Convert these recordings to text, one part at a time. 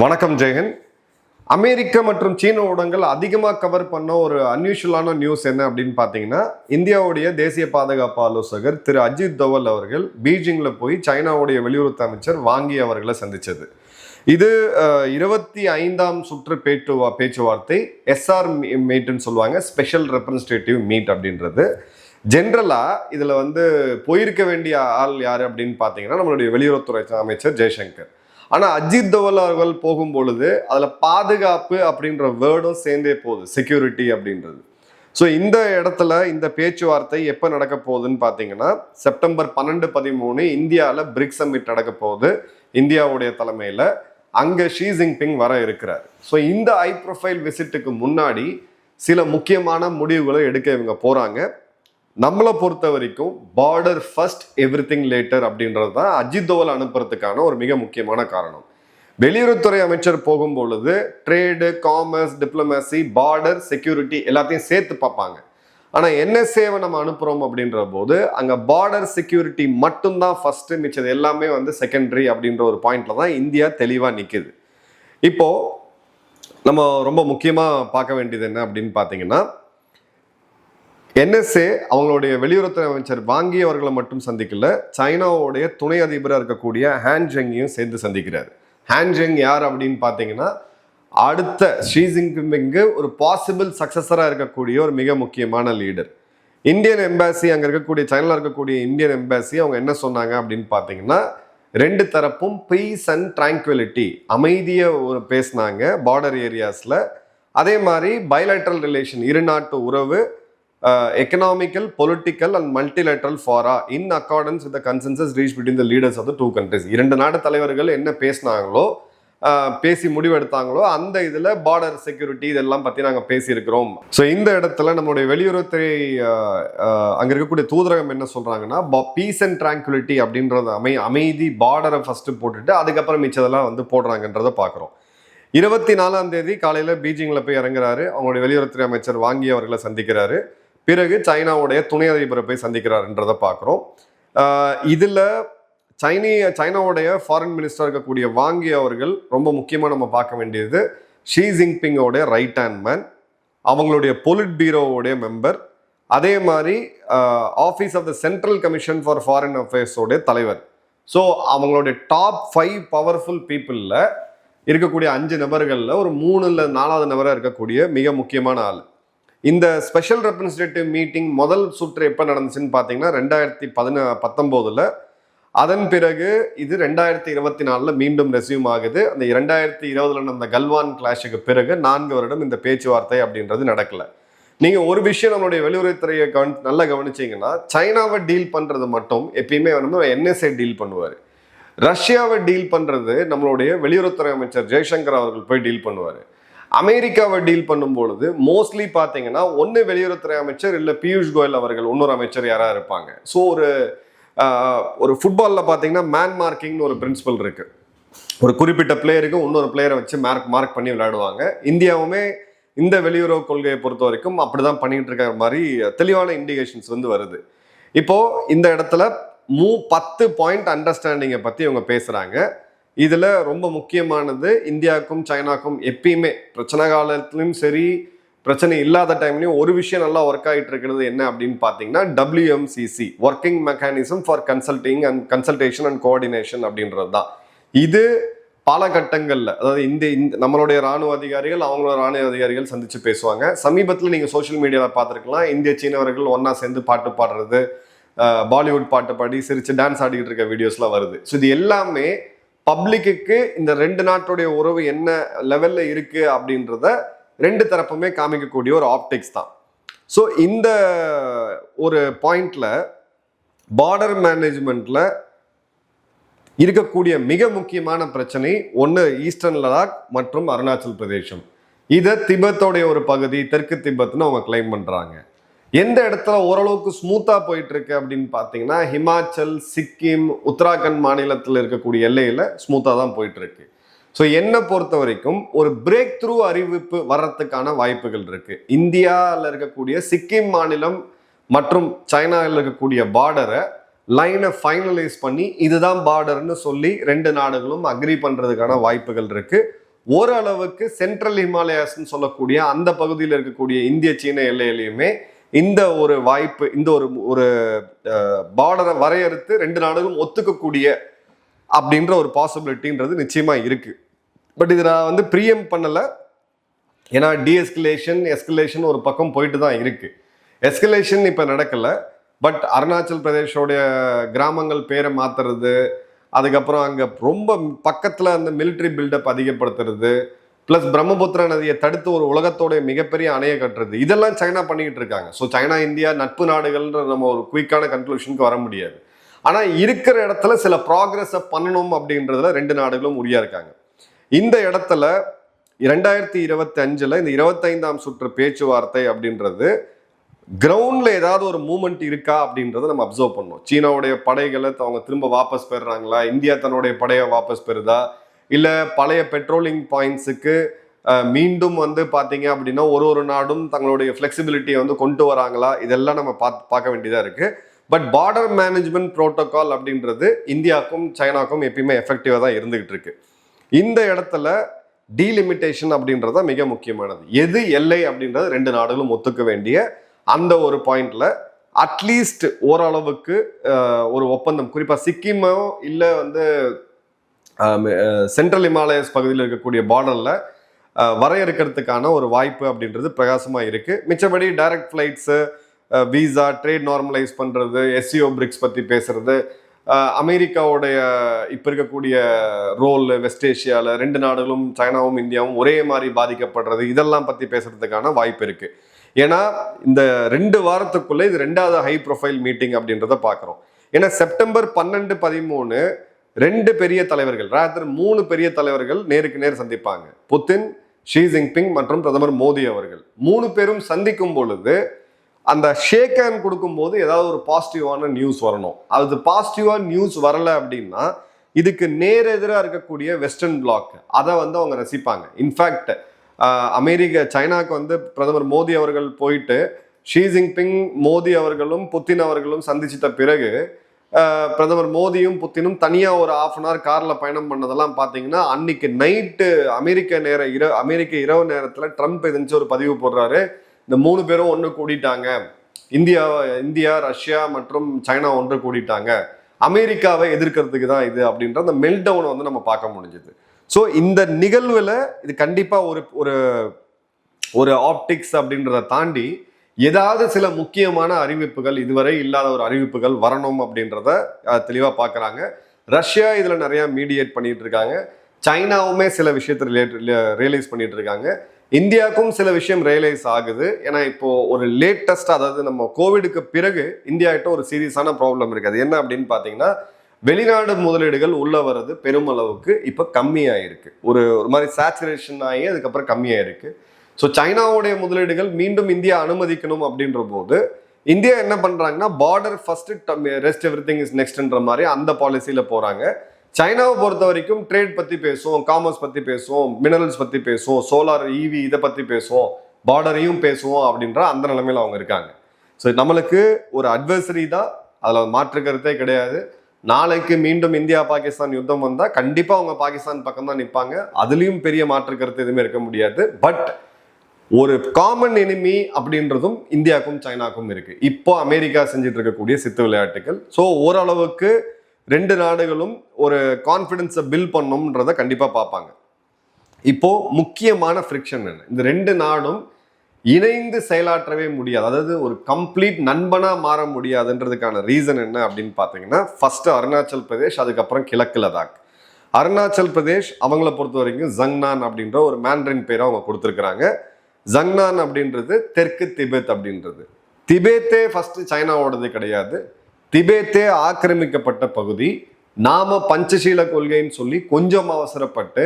வணக்கம் ஜெயன். அமெரிக்கா மற்றும் சீன ஊடகங்கள் அதிகமாக கவர் பண்ண ஒரு அன்யூஷுவலான நியூஸ் என்ன அப்படின்னு பார்த்தீங்கன்னா, இந்தியாவுடைய தேசிய பாதுகாப்பு ஆலோசகர் திரு அஜித் தோவல் அவர்கள் பீஜிங்கில் போய் சைனாவுடைய வெளியுறவு அமைச்சர் வாங்கி அவர்களை சந்திச்சது. இது 25ஆம் சுற்று பேச்சுவார்த்தை. எஸ்ஆர் மீட்னு சொல்லுவாங்க, ஸ்பெஷல் ரெப்ரஸன்டேட்டிவ் மீட் அப்படின்றது. ஜென்ரலாக இதில் போயிருக்க வேண்டிய ஆள் யார் அப்படின்னு பார்த்தீங்கன்னா, நம்மளுடைய வெளியுறவுத்துறை அமைச்சர் ஜெய்சங்கர். ஆனால் அஜித் தோவல் அவர்கள் போகும்பொழுது அதில் பாதுகாப்பு அப்படின்ற வேர்டும் சேர்ந்தே போகுது, செக்யூரிட்டி அப்படின்றது. ஸோ இந்த இடத்துல இந்த பேச்சுவார்த்தை எப்போ நடக்க போகுதுன்னு பார்த்தீங்கன்னா, செப்டம்பர் 12-13 இந்தியாவில் பிரிக்ஸ் சம்மிட் நடக்க போகுது. இந்தியாவுடைய தலைமையில் அங்கே ஷி ஜின்பிங் வர இருக்கிறார். ஸோ இந்த ஹை ப்ரொஃபைல் விசிட்டுக்கு முன்னாடி சில முக்கியமான முடிவுகளை எடுக்க இவங்க போகிறாங்க. நம்மளை பொறுத்த வரைக்கும் பார்டர் ஃபர்ஸ்ட் எவ்ரிதிங் லேட்டர் அப்படின்றது தான் அஜித் தோவல் அனுப்புறதுக்கான ஒரு மிக முக்கியமான காரணம். வெளியுறவுத்துறை அமைச்சர் போகும்பொழுது trade, commerce, diplomacy, border, security எல்லாத்தையும் சேர்த்து பார்ப்பாங்க. ஆனால் என்எஸ்ஏவை நம்ம அனுப்புகிறோம் அப்படின்ற போது அங்கே பார்டர் செக்யூரிட்டி மட்டும்தான் ஃபர்ஸ்ட், மிச்சது எல்லாமே செகண்டரி அப்படின்ற ஒரு பாயிண்ட்ல தான் இந்தியா தெளிவாக நிற்குது. இப்போ நம்ம ரொம்ப முக்கியமாக பார்க்க வேண்டியது என்ன அப்படின்னு பார்த்தீங்கன்னா, என்எஸ்ஏ அவங்களுடைய வெளியுறவுத்துறை அமைச்சர் வாங்கி அவர்களை மட்டும் சந்திக்கல, சைனாவுடைய துணை அதிபராக இருக்கக்கூடிய ஹான் ஜெங்கையும் சேர்ந்து சந்திக்கிறார். ஹான் ஜெங் யார் அப்படின்னு பார்த்தீங்கன்னா, அடுத்த ஷி ஜின்பிங்கு ஒரு பாசிபிள் சக்சஸராக இருக்கக்கூடிய ஒரு மிக முக்கியமான லீடர். இந்தியன் எம்பாசி, அங்கே இருக்கக்கூடிய சைனாவில் இருக்கக்கூடிய இந்தியன் எம்பாசி அவங்க என்ன சொன்னாங்க அப்படின்னு பார்த்தீங்கன்னா, ரெண்டு தரப்பும் பீஸ் அண்ட் ட்ராங்குவிலிட்டி, அமைதியை பேசினாங்க பார்டர் ஏரியாஸில். அதே மாதிரி பைலேட்ரல் ரிலேஷன், இரு நாட்டு உறவு, economical, political and multilateral fora in accordance with the consensus reach between the leaders of the two countries. இரண்டு நாடு தலைவர்கள் என்ன பேசினாங்களோ, பேசி முடிவெடுத்தாங்களோ, அந்த இதில் பார்டர் செக்யூரிட்டி இதெல்லாம் பற்றி நாங்கள் பேசியிருக்கிறோம். ஸோ இந்த இடத்துல நம்மளுடைய வெளியுறவுத்துறை அங்கே இருக்கக்கூடிய தூதரகம் என்ன சொல்கிறாங்கன்னா, பீஸ் அண்ட் ட்ராங்குவிலிட்டி அப்படின்றத அமைதி, பார்டரை ஃபஸ்ட்டு போட்டுட்டு அதுக்கப்புறம் மிச்சதெல்லாம் போடுறாங்கன்றதை பார்க்குறோம். 24ஆம் தேதி காலையில் பீஜிங்கில் போய் இறங்குறாரு. அவங்களுடைய வெளியுறவுத்துறை அமைச்சர் வாங்கி அவர்களை சந்திக்கிறாரு. பிறகு சைனாவுடைய துணை அதிபரை போய் சந்திக்கிறாருன்றதை பார்க்குறோம். இதில் சைனாவுடைய ஃபாரின் மினிஸ்டர் இருக்கக்கூடிய வாங்கி அவர்கள் ரொம்ப முக்கியமாக நம்ம பார்க்க வேண்டியது ஷி ஜின்பிங்கோடைய ரைட் ஹேண்ட் மேன், அவங்களுடைய பொலிட் பீரோவுடைய மெம்பர், அதே மாதிரி office of the central commission for foreign அஃபேர்ஸோடைய தலைவர். ஸோ அவங்களுடைய டாப் 5 பவர்ஃபுல் பீப்புளில் இருக்கக்கூடிய 5 நபர்களில் ஒரு 3 இல்லை 4வது நபராக இருக்கக்கூடிய மிக முக்கியமான ஆள். இந்த ஸ்பெஷல் ரெப்ரஸன்டேட்டிவ் மீட்டிங் முதல் சுற்று எப்போ நடந்துச்சுன்னு பார்த்தீங்கன்னா 2019. அதன் பிறகு இது 2024 மீண்டும் ரெஸ்யூம் ஆகுது. அந்த 2020 நடந்த கல்வான் கிளாஷுக்கு பிறகு 4 வருடம் இந்த பேச்சுவார்த்தை அப்படின்றது நடக்கல. நீங்கள் ஒரு விஷயம் நம்மளுடைய வெளியுறவுத்துறையை நல்லா கவனிச்சிங்கன்னா, சைனாவை டீல் பண்ணுறது மட்டும் எப்பயுமே என்எஸ்ஏ டீல் பண்ணுவார். ரஷ்யாவை டீல் பண்ணுறது நம்மளுடைய வெளியுறவுத்துறை அமைச்சர் ஜெய்சங்கர் அவர்கள் போய் டீல் பண்ணுவார். அமெரிக்காவை டீல் பண்ணும்பொழுது மோஸ்ட்லி பார்த்தீங்கன்னா ஒன்று வெளியுறவுத்துறை அமைச்சர் இல்லை பியூஷ் கோயல் அவர்கள், இன்னொரு அமைச்சர் யாராக இருப்பாங்க. ஸோ ஒரு ஃபுட்பாலில் பார்த்தீங்கன்னா மேன் மார்க்கிங்னு ஒரு பிரின்சிபல் இருக்குது. ஒரு குறிப்பிட்ட பிளேயருக்கு இன்னொரு பிளேயரை வச்சு மார்க் பண்ணி விளையாடுவாங்க. இந்தியாவுமே இந்த வெளியுறவு கொள்கையை பொறுத்த வரைக்கும் அப்படிதான் பண்ணிட்டு இருக்கிற மாதிரி தெளிவான இண்டிகேஷன்ஸ் வருது. இப்போது இந்த இடத்துல 10 பாயிண்ட் அண்டர்ஸ்டாண்டிங்கை பற்றி இவங்க பேசுகிறாங்க. இதில் ரொம்ப முக்கியமானது, இந்தியாவுக்கும் சைனாக்கும் எப்பயுமே பிரச்சனை காலத்துலையும் சரி, பிரச்சனை இல்லாத டைம்லையும் ஒரு விஷயம் நல்லா ஒர்க் ஆகிட்டு இருக்கிறது என்ன அப்படின்னு பார்த்தீங்கன்னா, WMCC, working mechanism for consultation and coordination அப்படின்றது தான். இது பல கட்டங்களில், அதாவது நம்மளுடைய இராணுவ அதிகாரிகள் அவங்களோட இராணுவ அதிகாரிகள் சந்தித்து பேசுவாங்க. சமீபத்தில் நீங்கள் சோஷியல் மீடியாவில் பார்த்துருக்கலாம், இந்திய சீனவர்கள் ஒன்றா சேர்ந்து பாட்டு பாடுறது, பாலிவுட் பாட்டு பாடி சிரித்து டான்ஸ் ஆடிக்கிட்டு இருக்க வீடியோஸ்லாம் வருது. ஸோ இது எல்லாமே பப்ளிக்கு இந்த ரெண்டு நாட்டுடைய உறவு என்ன லெவல்ல இருக்கு அப்படின்றத ரெண்டு தரப்புமே காமிக்கக்கூடிய ஒரு ஆப்டிக்ஸ் தான். ஸோ இந்த ஒரு பாயிண்ட்ல பார்டர் மேனேஜ்மெண்ட்ல இருக்கக்கூடிய மிக முக்கியமான பிரச்சனை ஒன்று ஈஸ்டர்ன் லடாக் மற்றும் அருணாச்சல் பிரதேசம். இதை திபெத்தோடைய ஒரு பகுதி, தெற்கு திபெத்னு அவங்க கிளைம் பண்றாங்க. எந்த இடத்துல ஓரளவுக்கு ஸ்மூத்தாக போயிட்டு இருக்கு அப்படின்னு பார்த்தீங்கன்னா, ஹிமாச்சல், சிக்கிம், உத்தராகண்ட் மாநிலத்தில் இருக்கக்கூடிய எல்லையில் ஸ்மூத்தாக தான் போயிட்டு இருக்கு. ஸோ என்னை பொறுத்த வரைக்கும் ஒரு பிரேக் த்ரூ அறிவிப்பு வர்றதுக்கான வாய்ப்புகள் இருக்கு. இந்தியாவில் இருக்கக்கூடிய சிக்கிம் மாநிலம் மற்றும் சைனாவில் இருக்கக்கூடிய பார்டரை லைனை ஃபைனலைஸ் பண்ணி இதுதான் பார்டர்னு சொல்லி ரெண்டு நாடுகளும் அக்ரி பண்ணுறதுக்கான வாய்ப்புகள் இருக்கு. ஓரளவுக்கு சென்ட்ரல் ஹிமாலயாஸ்ன்னு சொல்லக்கூடிய அந்த பகுதியில் இருக்கக்கூடிய இந்திய சீன எல்லையிலையுமே இந்த ஒரு வாய்ப்பு, இந்த ஒரு ஒரு பார்டரை வரையறுத்து ரெண்டு நாடுகளும் ஒத்துக்கக்கூடிய அப்படின்ற ஒரு பாசிபிலிட்டின்றது நிச்சயமா இருக்கு. பட் இது நான் வந்து பிரியம் பண்ணல. ஏன்னா எஸ்கலேஷன் ஒரு பக்கம் போயிட்டு தான் இருக்கு. எஸ்கலேஷன் இப்ப நடக்கல. பட் அருணாச்சல் பிரதேஷோடைய கிராமங்கள் பேரை மாத்துறது, அதுக்கப்புறம் அங்க ரொம்ப பக்கத்துல அந்த மிலிட்ரி பில்டப் அதிகப்படுத்துறது, பிளஸ் பிரம்மபுத்திரா நதியை தடுத்து ஒரு உலகத்தோடைய மிகப்பெரிய அணையை கட்டுறது, இதெல்லாம் சைனா பண்ணிக்கிட்டு இருக்காங்க. ஸோ சைனா இந்தியா நட்பு நாடுகள்ன்ற நம்ம ஒரு குயிக்கான கன்க்ளூஷனுக்கு வர முடியாது. ஆனா இருக்கிற இடத்துல சில ப்ராக்ரஸை பண்ணணும் அப்படின்றதுல ரெண்டு நாடுகளும் உறுதியா இருக்காங்க. இந்த இடத்துல 2025 இந்த 25ஆம் சுற்று பேச்சுவார்த்தை அப்படின்றது கிரவுண்ட்ல ஏதாவது ஒரு மூவ்மெண்ட் இருக்கா அப்படின்றத நம்ம அப்சர்வ் பண்ணோம். சீனாவுடைய படைகளை அவங்க திரும்ப வாபஸ் பெறுறாங்களா, இந்தியா தன்னுடைய படையை வாபஸ் பெறுதா, இல்ல பழைய பெட்ரோலிங் பாயிண்ட்ஸுக்கு மீண்டும் வந்து பாத்தீங்க அப்படின்னா ஒரு நாடும் தங்களுடைய ஃபிளெக்சிபிலிட்டியை வந்து கொண்டு வராங்களா, இதெல்லாம் நம்ம பார்க்க வேண்டியதா இருக்கு. பட் பார்டர் மேனேஜ்மெண்ட் புரோட்டோகால் அப்படின்றது இந்தியாவுக்கும் சைனாக்கும் எப்பயுமே எஃபெக்டிவா தான் இருந்துகிட்டு இருக்கு. இந்த இடத்துல டீலிமிட்டேஷன் அப்படின்றத மிக முக்கியமானது. எது எல்லை அப்படின்றது ரெண்டு நாடுகளும் ஒத்துக்க வேண்டிய அந்த ஒரு பாயிண்ட்ல அட்லீஸ்ட் ஓரளவுக்கு ஒரு ஒப்பந்தம், குறிப்பா சிக்கிமோ இல்ல வந்து சென்ட்ரல் ஹிமாலயஸ் பகுதியில் இருக்கக்கூடிய பார்டர்ல வரையறுக்கிறதுக்கான ஒரு வாய்ப்பு அப்படின்றது பிரகாசமா இருக்கு. மிச்சபடி டைரக்ட் ஃபிளைட்ஸு, விசா, ட்ரேட் நார்மலைஸ் பண்றது, எஸ்சிஓ பிரிக்ஸ் பத்தி பேசுறது, அமெரிக்காவுடைய இப்ப இருக்கக்கூடிய ரோல் வெஸ்ட் ஏஷியால ரெண்டு நாடுகளும் சைனாவும் இந்தியாவும் ஒரே மாதிரி பாதிக்கப்படுறது, இதெல்லாம் பத்தி பேசுறதுக்கான வாய்ப்பு இருக்கு. ஏன்னா இந்த 2 வாரத்துக்குள்ள இது 2வது ஹை ப்ரொஃபைல் மீட்டிங் அப்படின்றத பாக்குறோம். ஏன்னா செப்டம்பர் 12, 13 2 பெரிய தலைவர்கள், 3 பெரிய தலைவர்கள் நேருக்கு நேர் சந்திப்பாங்க. புத்தின், ஷி ஜின்பிங் மற்றும் பிரதமர் மோடி அவர்கள் 3 பேரும் சந்திக்கும் பொழுது அந்த ஷேக் ஹேண்ட் கொடுக்கும்போது ஏதாவது ஒரு பாசிட்டிவான நியூஸ் வரணும். அது பாசிட்டிவா நியூஸ் வரல அப்படின்னா இதுக்கு நேரெதிராக இருக்கக்கூடிய வெஸ்டர்ன் பிளாக் அதை வந்து அவங்க ரசிப்பாங்க. இன்ஃபேக்ட் சைனாக்கு வந்து பிரதமர் மோடி அவர்கள் போயிட்டு ஷி ஜின்பிங், மோடி அவர்களும் புத்தின் அவர்களும் சந்திச்சிட்ட பிறகு பிரதமர் மோடியும் புத்தினும் தனியா ஒரு ½ கார்ல பயணம் பண்ணதெல்லாம் பாத்தீங்கன்னா அன்னைக்கு நைட்டு அமெரிக்க இரவு நேரத்துல ட்ரம்ப் எதிர்த்து ஒரு பதிவு போடுறாரு. இந்த 3 பேரும் ஒன்று கூடிட்டாங்க, இந்தியா, ரஷ்யா மற்றும் சைனா ஒன்று கூடிட்டாங்க, அமெரிக்காவை எதிர்க்கிறதுக்கு தான் இது அப்படின்ற அந்த மெல்டவுனை வந்து நம்ம பார்க்க முடிஞ்சது. ஸோ இந்த நிகழ்வுல இது கண்டிப்பா ஒரு ஆப்டிக்ஸ் அப்படின்றத தாண்டி ஏதாவது சில முக்கியமான அறிவிப்புகள், இதுவரை இல்லாத ஒரு அறிவிப்புகள் வரணும் அப்படின்றத தெளிவா பார்க்கறாங்க. ரஷ்யா இதுல நிறைய மீடியேட் பண்ணிட்டு இருக்காங்க, சைனாவுமே சில விஷயத்தை ரியலைஸ் பண்ணிட்டு இருக்காங்க, இந்தியாவுக்கும் சில விஷயம் ரியலைஸ் ஆகுது. ஏன்னா இப்போ ஒரு லேட்டஸ்ட், அதாவது நம்ம கோவிடுக்கு பிறகு இந்தியா கிட்ட ஒரு சீரியஸான ப்ராப்ளம் இருக்கு. அது என்ன அப்படின்னு பாத்தீங்கன்னா வெளிநாடு முதலீடுகள் உள்ள வர்றது பெருமளவுக்கு இப்ப கம்மியாயிருக்கு. ஒரு மாதிரி சேச்சுரேஷன் ஆகி அதுக்கப்புறம் கம்மியாயிருக்கு. ஸோ சைனாவுடைய முதலீடுகள் மீண்டும் இந்தியா அனுமதிக்கணும் அப்படின்ற போது இந்தியா என்ன பண்றாங்கன்னா border first, rest everything is நெக்ஸ்ட்ன்ற மாதிரி அந்த பாலிசியில போறாங்க. சைனாவை பொறுத்த வரைக்கும் ட்ரேட் பத்தி பேசுவோம், காமர்ஸ் பத்தி பேசுவோம், மினரல்ஸ் பத்தி பேசுவோம், சோலார், ஈவி இதை பத்தி பேசுவோம், பார்டரையும் பேசுவோம் அப்படின்ற அந்த நிலைமையில அவங்க இருக்காங்க. ஸோ நம்மளுக்கு ஒரு அட்வர்சரி தான், அதில் மாற்று கருத்தே கிடையாது. நாளைக்கு மீண்டும் இந்தியா பாகிஸ்தான் யுத்தம் வந்தா கண்டிப்பா அவங்க பாகிஸ்தான் பக்கம் தான் நிற்பாங்க. அதுலயும் பெரிய மாற்று கருத்து எதுவுமே இருக்க முடியாது. பட் ஒரு காமன் எனிமி அப்படின்றதும் இந்தியாவுக்கும் சைனாக்கும் இருக்கு. இப்போ அமெரிக்கா செஞ்சுட்டு இருக்கக்கூடிய சித்து விளையாட்டுகள். ஸோ ஓரளவுக்கு ரெண்டு நாடுகளும் ஒரு கான்ஃபிடன்ஸை பில்ட் பண்ணணும்ன்றத கண்டிப்பா பார்ப்பாங்க. இப்போ முக்கியமான ஃப்ரிக்ஷன் என்ன, இந்த ரெண்டு நாடும் இணைந்து செயலாற்றவே முடியாது, அதாவது ஒரு கம்ப்ளீட் நண்பனா மாற முடியாதுன்றதுக்கான ரீசன் என்ன அப்படின்னு பார்த்தீங்கன்னா, ஃபர்ஸ்ட் அருணாச்சல் பிரதேஷ், அதுக்கப்புறம் கிழக்கு லடாக். அருணாச்சல் பிரதேஷ் அவங்கள பொறுத்த வரைக்கும் ஜங்னான் அப்படின்ற ஒரு மேண்ட்ரின் பேரை அவங்க கொடுத்துருக்குறாங்க. ஜங்னான் அப்படின்றது தெற்கு திபெத் அப்படின்றது. திபெத்தே ஃபர்ஸ்ட் சைனாவோடது கிடையாது, திபெத்தே ஆக்கிரமிக்கப்பட்ட பகுதி. நாம பஞ்சசீல கொள்கைன்னு சொல்லி கொஞ்சம் அவசரப்பட்டு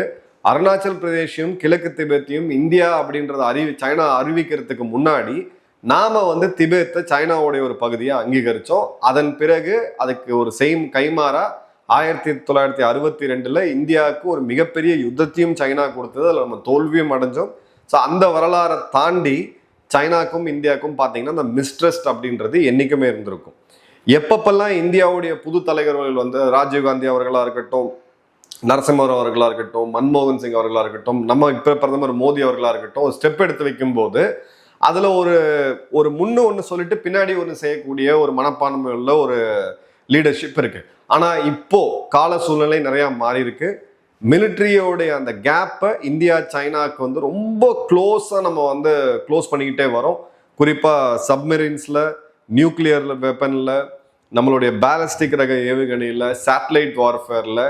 அருணாச்சல் பிரதேசையும் கிழக்கு திபெத்தையும் இந்தியா அப்படின்றத சைனா அறிவிக்கிறதுக்கு முன்னாடி நாம வந்து திபெத்தை சைனாவுடைய ஒரு பகுதியை அங்கீகரிச்சோம். அதன் பிறகு அதுக்கு ஒரு கைமாறா 1962 இந்தியாவுக்கு ஒரு மிகப்பெரிய யுத்தத்தையும் சைனா கொடுத்தது, அதில் நம்ம தோல்வியும் அடைஞ்சோம். ஸோ அந்த வரலாறை தாண்டி சைனாக்கும் இந்தியாவுக்கும் பார்த்தீங்கன்னா இந்த மிஸ்ட்ரஸ்ட் அப்படின்றது என்னைக்குமே இருந்திருக்கும். எப்பப்பெல்லாம் இந்தியாவுடைய புது தலைவர்கள் வந்து ராஜீவ்காந்தி அவர்களா இருக்கட்டும், நரசிம்மர் அவர்களா இருக்கட்டும், மன்மோகன் சிங் அவர்களா இருக்கட்டும், நம்ம இப்ப பிரதமர் மோடி அவர்களா இருக்கட்டும், ஒரு ஸ்டெப் எடுத்து வைக்கும் போது அதுல ஒரு முன்னு ஒன்று சொல்லிட்டு பின்னாடி ஒன்று செய்யக்கூடிய ஒரு மனப்பான்மை உள்ள ஒரு லீடர்ஷிப் இருக்கு. ஆனா இப்போ கால சூழ்நிலை நிறைய மாறி இருக்கு. மிலிட்ரியோடைய அந்த கேப்பை இந்தியா சைனாவுக்கு வந்து ரொம்ப க்ளோஸாக நம்ம க்ளோஸ் பண்ணிக்கிட்டே வரோம். குறிப்பாக சப்மெரின்ஸில், நியூக்ளியர் வெப்பனில், நம்மளுடைய பேலஸ்டிக் ரக ஏவுகணையில், சேட்டலைட் வார்ஃபேரில்,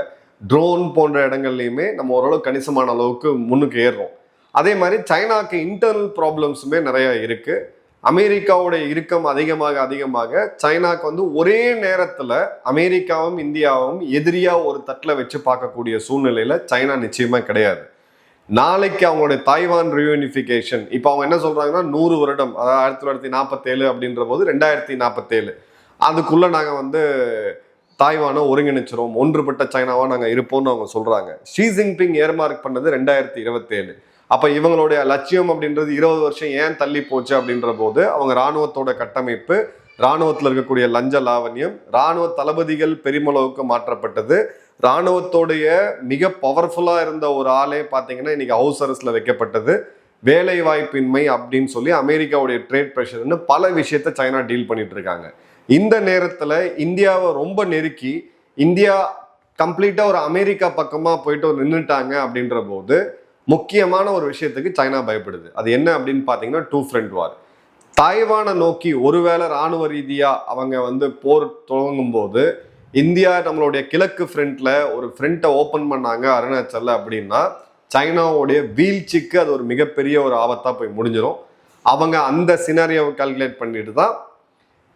ட்ரோன் போன்ற இடங்கள்லையுமே நம்ம ஓரளவு கணிசமான அளவுக்கு முன்னுக்கு ஏறுறோம். அதே மாதிரி சைனாக்கு இன்டர்னல் ப்ராப்ளம்ஸுமே நிறைய இருக்குது. அமெரிக்காவுடைய இறுக்கம் அதிகமாக சைனாக்கு வந்து ஒரே நேரத்தில் அமெரிக்காவும் இந்தியாவும் எதிரியாக ஒரு தட்டில் வச்சு பார்க்கக்கூடிய சூழ்நிலையில் சைனா நிச்சயமாக கிடையாது. நாளைக்கு அவங்களுடைய தாய்வான் ரியூனிஃபிகேஷன், இப்போ அவங்க என்ன சொல்கிறாங்கன்னா 100 வருடம், அதாவது 1947 அப்படின்ற போது 2047 அதுக்குள்ளே நாங்கள் தாய்வானை ஒருங்கிணைச்சிரும், ஒன்றுபட்ட சைனாவாக நாங்கள் இருப்போம்னு அவங்க சொல்கிறாங்க. ஷி ஜின்பிங் ஏர்மார்க் பண்ணது 2027. அப்போ இவங்களுடைய லட்சியம் அப்படின்றது 20 வருஷம் ஏன் தள்ளி போச்சு அப்படின்ற போது அவங்க இராணுவத்தோட கட்டமைப்பு, இராணுவத்தில் இருக்கக்கூடிய லஞ்ச லாவண்யம், இராணுவ தளபதிகள் பெருமளவுக்கு மாற்றப்பட்டது, இராணுவத்தோடைய மிக பவர்ஃபுல்லாக இருந்த ஒரு ஆளே பார்த்தீங்கன்னா இன்னைக்கு ஹவுஸ் அரஸ்டில் வைக்கப்பட்டது, வேலை வாய்ப்பின்மை அப்படின்னு சொல்லி அமெரிக்காவுடைய ட்ரேட் ப்ரெஷர்னு பல விஷயத்த சைனா டீல் பண்ணிட்டு இருக்காங்க. இந்த நேரத்தில் இந்தியாவை ரொம்ப நெருக்கி இந்தியா கம்ப்ளீட்டாக ஒரு அமெரிக்கா பக்கமாக போயிட்டு நின்றுட்டாங்க அப்படின்ற போது முக்கியமான ஒரு விஷயத்துக்கு சைனா பயப்படுது. அது என்ன அப்படின்னு பார்த்தீங்கன்னா 2 ஃப்ரண்ட் வார். தாய்வானை நோக்கி ஒருவேளை இராணுவ ரீதியாக அவங்க போர் துவங்கும் போது இந்தியா நம்மளுடைய கிழக்கு ஃப்ரண்ட்ல ஒரு ஃப்ரண்ட்டை ஓப்பன் பண்ணாங்க அருணாச்சல்ல அப்படின்னா சைனாவுடைய வீழ்ச்சிக்கு அது ஒரு மிகப்பெரிய ஒரு ஆபத்தாக போய் முடிஞ்சிடும். அவங்க அந்த சினாரியோவை கால்குலேட் பண்ணிட்டு தான்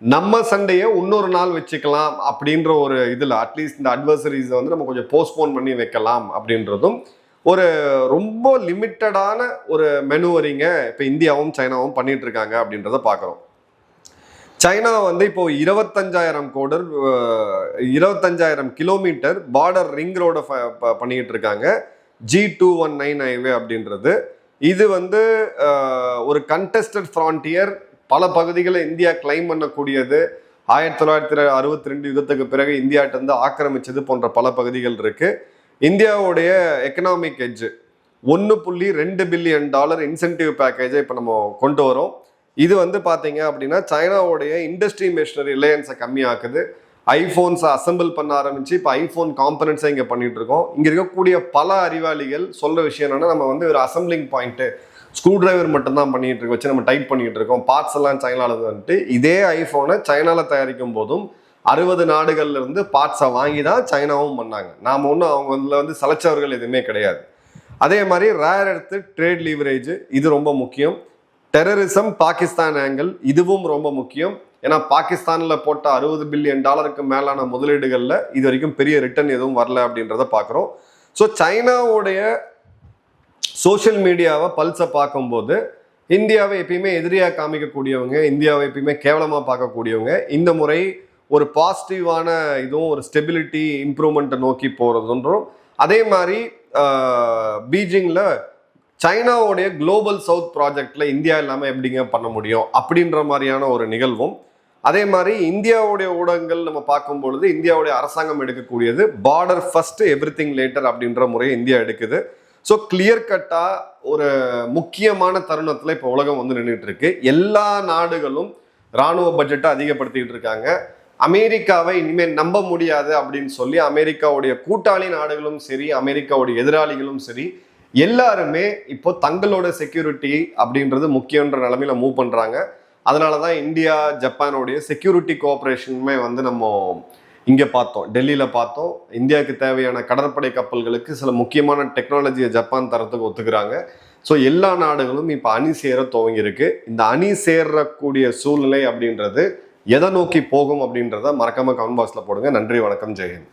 நம்ம சண்டையை இன்னொரு நாள் வச்சுக்கலாம் அப்படின்ற ஒரு இதில் அட்லீஸ்ட் இந்த அட்வர்சரிஸை நம்ம கொஞ்சம் போஸ்ட்போன் பண்ணி வைக்கலாம் அப்படின்றதும் ஒரு ரொம்ப லிமிட்டடான ஒரு மெனுவரிங்க இப்போ இந்தியாவும் சைனாவும் பண்ணிட்டு இருக்காங்க அப்படின்றத பார்க்குறோம். சைனா இப்போ 25,000 கிலோமீட்டர் பார்டர் ரிங் ரோட பண்ணிக்கிட்டு இருக்காங்க. G219 ஹைவே அப்படின்றது இது ஒரு கண்டெஸ்டட் ஃப்ரான்டியர், பல பகுதிகளை இந்தியா கிளைம் பண்ணக்கூடியது. 1962 யுத்தத்துக்கு பிறகு இந்தியாட்ட ஆக்கிரமிச்சது போன்ற பல பகுதிகள் இருக்கு. இந்தியாவுடைய எக்கனாமிக் எட்ஜ் $1.2 பில்லியன் இன்சென்டிவ் பேக்கேஜை இப்போ நம்ம கொண்டு வரோம். இது பார்த்தீங்க அப்படின்னா சைனாவுடைய இண்டஸ்ட்ரி மிஷினரி ரிலையன்ஸை கம்மியாக்குது. ஐஃபோன்ஸை அசம்பிள் பண்ண ஆரம்பிச்சு இப்போ ஐஃபோன் காம்பனன்ட்ஸை இங்கே பண்ணிட்டு இருக்கோம். இங்கே இருக்கக்கூடிய பல அறிவாளிகள் சொல்கிற விஷயம் என்னன்னா, நம்ம ஒரு அசம்பிளிங் பாயிண்ட்டு ஸ்க்ரூ டிரைவர் மட்டும்தான் பண்ணிட்டு இருக்கோம், வச்சு நம்ம டைப் பண்ணிட்டு இருக்கோம், பார்ட்ஸ் எல்லாம் சைனாவில் இதே ஐஃபோனை சைனாவில் தயாரிக்கும் போதும் 60 நாடுகள்ல இருந்து பார்ட்ஸை வாங்கி தான் சைனாவும் பண்ணாங்க. நாம் ஒன்றும் அவங்க சலைச்சவர்கள் எதுவுமே கிடையாது. அதே மாதிரி ரேர் எர்த் ட்ரேட் லீவரேஜ் இது ரொம்ப முக்கியம். டெரரிசம் பாகிஸ்தான் ஆங்கிள் இதுவும் ரொம்ப முக்கியம். ஏன்னா பாகிஸ்தானில் போட்ட $60 பில்லியன் மேலான முதலீடுகளில் இது வரைக்கும் பெரிய ரிட்டர்ன் எதுவும் வரல அப்படின்றத பார்க்குறோம். ஸோ சைனாவுடைய சோஷியல் மீடியாவை பல்ஸை பார்க்கும்போது இந்தியாவை எப்பயுமே எதிரியாக காமிக்கக்கூடியவங்க, இந்தியாவை எப்பயுமே கேவலமாக பார்க்கக்கூடியவங்க இந்த முறை ஒரு பாசிட்டிவான இதுவும் ஒரு ஸ்டெபிலிட்டி இம்ப்ரூவ்மெண்ட்டை நோக்கி போகிறதுன்றும், அதே மாதிரி பீஜிங்கில் சைனாவுடைய குளோபல் சவுத் ப்ராஜெக்டில் இந்தியா இல்லாமல் எப்படிங்க பண்ண முடியும் அப்படின்ற மாதிரியான ஒரு நிகழ்வும், அதே மாதிரி இந்தியாவுடைய ஊடகங்கள் நம்ம பார்க்கும்பொழுது இந்தியாவுடைய அரசாங்கம் எடுக்கக்கூடியது பார்டர் ஃபர்ஸ்ட் எவ்ரிதிங் லேட்டர் அப்படின்ற முறையை இந்தியா எடுக்குது. ஸோ கிளியர் கட்டாக ஒரு முக்கியமான தருணத்தில் இப்போ உலகம் நின்றுட்டு இருக்கு. எல்லா நாடுகளும் இராணுவ பட்ஜெட்டை அதிகப்படுத்திக்கிட்டு இருக்காங்க. அமெரிக்காவை இனிமேல் நம்ப முடியாது அப்படின்னு சொல்லி அமெரிக்காவுடைய கூட்டாளி நாடுகளும் சரி, அமெரிக்காவுடைய எதிராளிகளும் சரி, எல்லாருமே இப்போ தங்களோட செக்யூரிட்டி அப்படின்றது முக்கியன்ற நிலைமையில மூவ் பண்றாங்க. அதனாலதான் இந்தியா ஜப்பானுடைய செக்யூரிட்டி கோஆபரேஷனுமே நம்ம இங்கே பார்த்தோம், டெல்லியில் பார்த்தோம். இந்தியாவுக்கு தேவையான கடற்படை கப்பல்களுக்கு சில முக்கியமான டெக்னாலஜியை ஜப்பான் தரத்துக்கு ஒத்துக்கிறாங்க. ஸோ எல்லா நாடுகளும் இப்போ அணி சேர துவங்கியிருக்கு. இந்த அணி சேரக்கூடிய சூழ்நிலை அப்படின்றது எதை நோக்கி போகும் அப்படின்றத மறக்காம கமெண்ட் பாக்ஸில் போடுங்க. நன்றி, வணக்கம், ஜெயஹிந்த்.